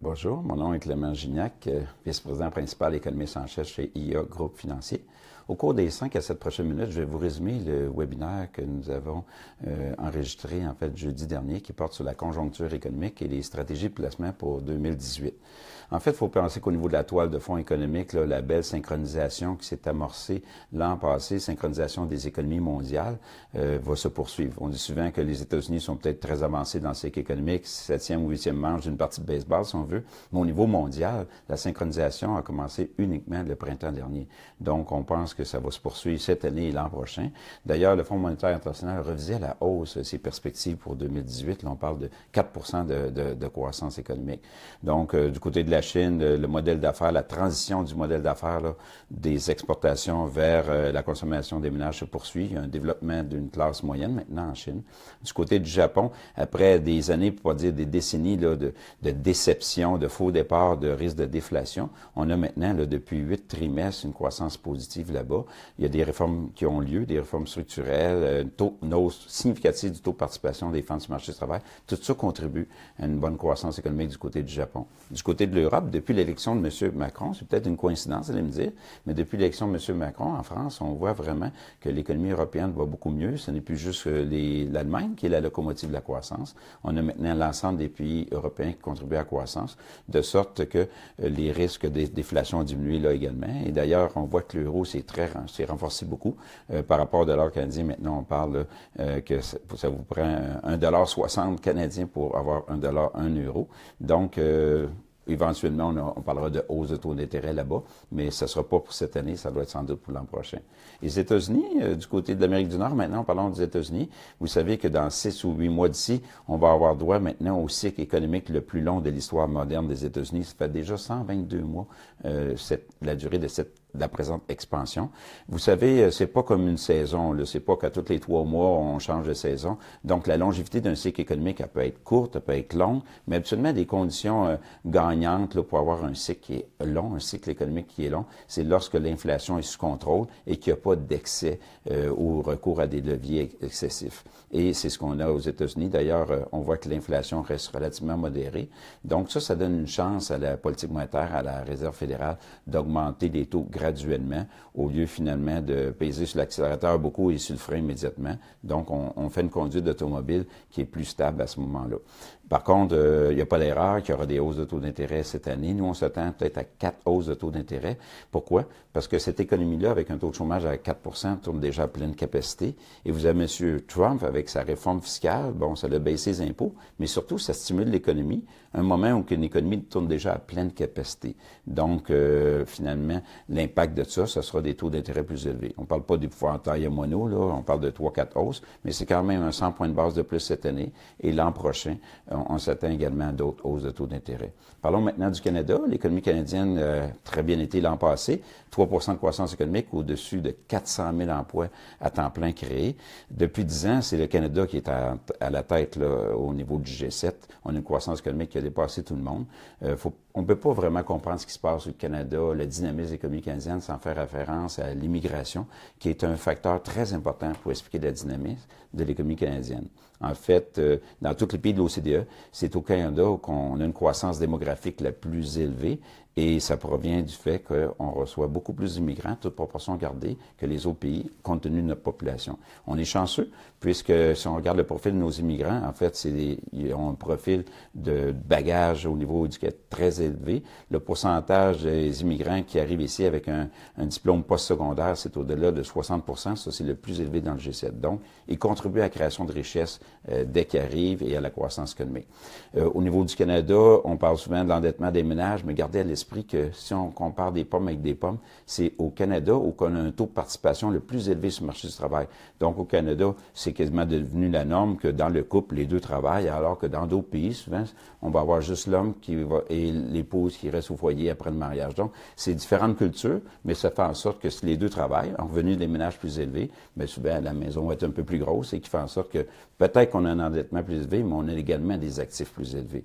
Bonjour, mon nom est Clément Gignac, vice-président principal économiste en chef chez IA Groupe Financier. Au cours des 5 à 7 prochaines minutes, je vais vous résumer le webinaire que nous avons enregistré en fait jeudi dernier qui porte sur la conjoncture économique et les stratégies de placement pour 2018. En fait, il faut penser qu'au niveau de la toile de fond économique, là, la belle synchronisation qui s'est amorcée l'an passé, synchronisation des économies mondiales, va se poursuivre. On dit souvent que les États-Unis sont peut-être très avancés dans le cycle économique, 7e ou 8e manche d'une partie de baseball, si on veut. Mais au niveau mondial, la synchronisation a commencé uniquement le printemps dernier. Donc, on pense que ça va se poursuivre cette année et l'an prochain. D'ailleurs, le Fonds monétaire international a revisé à la hausse ses perspectives pour 2018. Là, on parle de 4 de croissance économique. Donc, du côté de la Chine, le modèle d'affaires, la transition du modèle d'affaires des exportations vers la consommation des ménages se poursuit. Il y a un développement d'une classe moyenne maintenant en Chine. Du côté du Japon, après des années, pour pas dire des décennies de déception, de faux départ, de risque de déflation, on a maintenant, depuis 8 trimestres, une croissance positive là-bas. Il y a des réformes qui ont lieu, des réformes structurelles, une hausse significative du taux de participation des femmes sur le marché du travail. Tout ça contribue à une bonne croissance économique du côté du Japon. Du côté de l'Europe, depuis l'élection de M. Macron, c'est peut-être une coïncidence, allez me dire, mais depuis l'élection de M. Macron en France, on voit vraiment que l'économie européenne va beaucoup mieux. Ce n'est plus juste l'Allemagne qui est la locomotive de la croissance. On a maintenant l'ensemble des pays européens qui contribuent à la croissance, de sorte que les risques de déflation ont diminué là également. Et d'ailleurs, on voit que l'euro s'est renforcé beaucoup par rapport au dollar canadien. Maintenant, on parle que ça vous prend 1,60 $ canadien pour avoir 1 euro. Donc, éventuellement, on parlera de hausse de taux d'intérêt là-bas, mais ce ne sera pas pour cette année, ça doit être sans doute pour l'an prochain. Les États-Unis, du côté de l'Amérique du Nord, maintenant, parlons des États-Unis. Vous savez que dans 6 ou 8 mois d'ici, on va avoir droit maintenant au cycle économique le plus long de l'histoire moderne des États-Unis. Ça fait déjà 122 mois, la durée de la présente expansion. Vous savez, c'est pas comme une saison, c'est pas qu'à tous les 3 mois, on change de saison. Donc, la longévité d'un cycle économique, elle peut être courte, elle peut être longue, mais absolument des conditions gagnantes pour avoir un cycle qui est long, un cycle économique qui est long, c'est lorsque l'inflation est sous contrôle et qu'il n'y a pas d'excès ou recours à des leviers excessifs. Et c'est ce qu'on a aux États-Unis. D'ailleurs, on voit que l'inflation reste relativement modérée. Donc, ça donne une chance à la politique monétaire, à la Réserve fédérale, d'augmenter les taux graduellement, au lieu finalement de peser sur l'accélérateur beaucoup et sur le frein immédiatement. Donc, on fait une conduite d'automobile qui est plus stable à ce moment-là. Par contre, il n'y a pas d'erreur qu'il y aura des hausses de taux d'intérêt cette année. Nous, on s'attend peut-être à 4 hausses de taux d'intérêt. Pourquoi? Parce que cette économie-là, avec un taux de chômage à 4 tourne déjà à pleine capacité. Et vous avez M. Trump, avec sa réforme fiscale, bon, ça a baissé les impôts, mais surtout, ça stimule l'économie, un moment où une économie tourne déjà à pleine capacité. Donc, finalement, l'impact de ça, ce sera des taux d'intérêt plus élevés. On ne parle pas d'épouvantail mono, là, on parle de 3-4 hausses, mais c'est quand même un 100 points de base de plus cette année. Et l'an prochain, on s'attend également à d'autres hausses de taux d'intérêt. Parlons maintenant du Canada. L'économie canadienne a très bien été l'an passé. 3 de croissance économique, au-dessus de 400 000 emplois à temps plein créés. Depuis 10 ans, c'est le Canada qui est à la tête là, au niveau du G7. On a une croissance économique qui a dépassé tout le monde. On ne peut pas vraiment comprendre ce qui se passe au Canada, le dynamisme économique canadien, sans faire référence à l'immigration, qui est un facteur très important pour expliquer le dynamisme de l'économie canadienne. En fait, dans tous les pays de l'OCDE, c'est au Canada qu'on a une croissance démographique la plus élevée et ça provient du fait qu'on reçoit beaucoup plus d'immigrants, toute proportion gardée, que les autres pays, compte tenu de notre population. On est chanceux, puisque si on regarde le profil de nos immigrants, en fait, ils ont un profil de bagage au niveau éducatif très élevé. Le pourcentage des immigrants qui arrivent ici avec un diplôme postsecondaire, c'est au-delà de 60 %. Ça, c'est le plus élevé dans le G7. Donc, ils contribuent à la création de richesses dès qu'ils arrivent et à la croissance économique. Au niveau du Canada, on parle souvent de l'endettement des ménages, mais gardez à l'esprit que si on compare des pommes avec des pommes, c'est au Canada où on a un taux de participation le plus élevé sur le marché du travail. Donc, au Canada, c'est quasiment devenu la norme que dans le couple, les deux travaillent, alors que dans d'autres pays, souvent, on va avoir juste l'homme et l'épouse qui reste au foyer après le mariage. Donc, c'est différentes cultures, mais ça fait en sorte que si les deux travaillent, en revenu des ménages plus élevés, bien souvent, la maison va être un peu plus grosse et qui fait en sorte que peut-être qu'on a un endettement plus élevé, mais on a également des actifs plus élevés.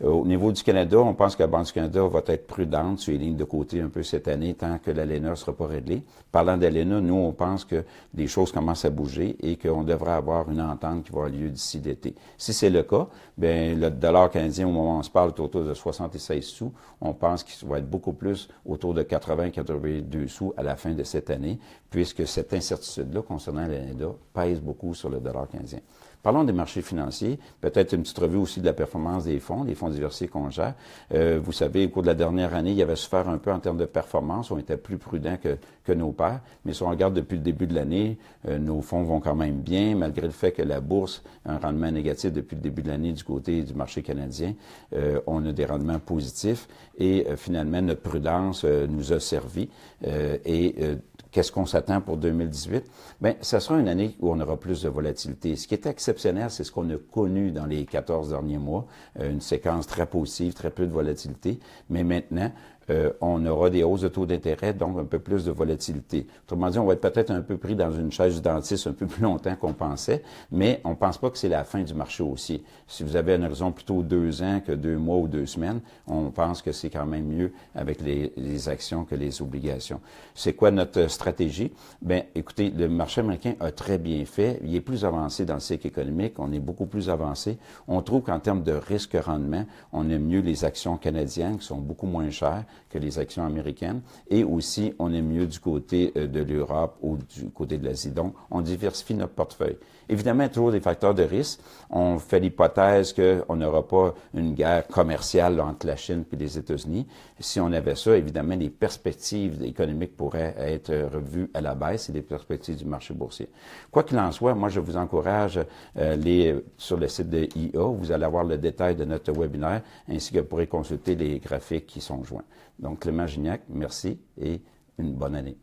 Au niveau du Canada, on pense que la Banque du Canada va être prudente prudente sur les lignes de côté un peu cette année tant que l'ALENA ne sera pas réglée. Parlant d'ALENA, nous, on pense que des choses commencent à bouger et qu'on devrait avoir une entente qui va avoir lieu d'ici l'été. Si c'est le cas, bien, le dollar canadien, au moment où on se parle, est autour de 76 sous. On pense qu'il va être beaucoup plus autour de 80-82 sous à la fin de cette année, puisque cette incertitude-là concernant l'ALENA pèse beaucoup sur le dollar canadien. Parlons des marchés financiers, peut-être une petite revue aussi de la performance des fonds diversifiés qu'on gère. Vous savez, au cours de la dernière année, il y avait souffert un peu en termes de performance. On était plus prudents que nos pairs. Mais si on regarde depuis le début de l'année, nos fonds vont quand même bien, malgré le fait que la bourse a un rendement négatif depuis le début de l'année du côté du marché canadien. On a des rendements positifs et finalement, notre prudence nous a servi. Qu'est-ce qu'on s'attend pour 2018? Bien, ça sera une année où on aura plus de volatilité. Ce qui est exceptionnel, c'est ce qu'on a connu dans les 14 derniers mois, une séquence très positive, très peu de volatilité. Mais maintenant, on aura des hausses de taux d'intérêt, donc un peu plus de volatilité. Autrement dit, on va être peut-être un peu pris dans une chaise du dentiste un peu plus longtemps qu'on pensait, mais on ne pense pas que c'est la fin du marché haussier. Si vous avez un horizon plutôt 2 ans que 2 mois ou 2 semaines, on pense que c'est quand même mieux avec les actions que les obligations. C'est quoi notre stratégie? Bien, écoutez, le marché américain a très bien fait. Il est plus avancé dans le cycle économique. On est beaucoup plus avancé. On trouve qu'en termes de risque-rendement, on aime mieux les actions canadiennes qui sont beaucoup moins chères que les actions américaines. Et aussi, on est mieux du côté de l'Europe ou du côté de l'Asie. Donc, on diversifie notre portefeuille. Évidemment, toujours des facteurs de risque. On fait l'hypothèse qu'on n'aura pas une guerre commerciale entre la Chine et les États-Unis. Si on avait ça, évidemment, les perspectives économiques pourraient être revues à la baisse et les perspectives du marché boursier. Quoi qu'il en soit, moi, je vous encourage sur le site de IA, vous allez avoir le détail de notre webinaire, ainsi que vous pourrez consulter les graphiques qui sont joints. Donc, Clément Gignac, merci et une bonne année.